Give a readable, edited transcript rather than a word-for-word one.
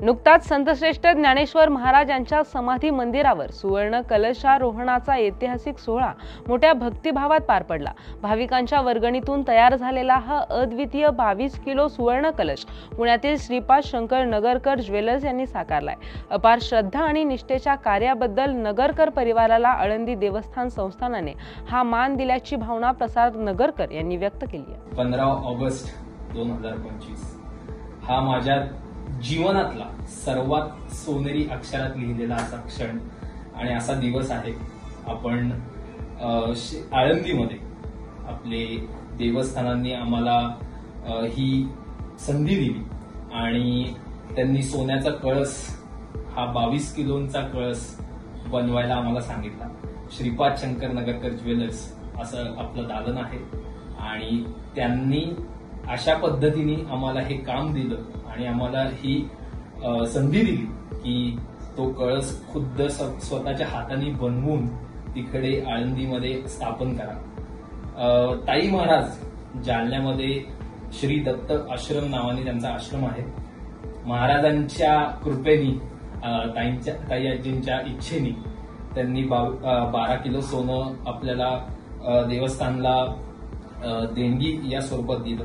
नुकताच संतश्रेष्ठ ज्ञानेश्वर महाराज यांच्या समाधी मंदिरावर सुवर्ण कलशारोहणाचा ऐतिहासिक सोहळा मोठ्या भक्तिभावात पार पडला। भाविकांच्या वर्गणीतून तयार झालेला हा अद्वितीय 22 किलो सुवर्ण कलश पुण्यातील श्रीपाद शंकर नगरकर ज्वेलर्स यांनी साकारलाय। अपार श्रद्धा आणि निष्ठेच्या कार्याबद्दल नगरकर परिवाराला आळंदी देवस्थान संस्थानाने हा मान दिल्याची भावना प्रसाद नगरकर यांनी व्यक्त केली आहे। 15 ऑगस्ट 2025 हा माझ्या जीवनातला सर्वात सोनेरी अक्षरात लिहिलेला असा क्षण आणि असा दिवस आहे। आपण आळंदीमध्ये आपले देवस्थानांनी आम्हाला ही संधी दिली आणि त्यांनी सोन्याचा कळस हा 22 किलोचा कळस बनवायला आम्हाला सांगितला। श्रीपाद शंकर नगरकर ज्वेलर्स असं आपलं दालन आहे आणि त्यांनी अशा पद्धतीने आम्हाला हे काम दिलं आणि आम्हाला ही संधी दिली की तो कळस खुद्द स्वतःच्या हाताने बनवून तिकडे आळंदीमध्ये स्थापन करा। ताई महाराज जालन्यामध्ये श्री दत्त आश्रम नावाने त्यांचा आश्रम आहे। महाराजांच्या कृपेने ताई आजींच्या इच्छेने त्यांनी 12 किलो सोनं आपल्याला देवस्थानला देणगी या स्वरूपात दिलं।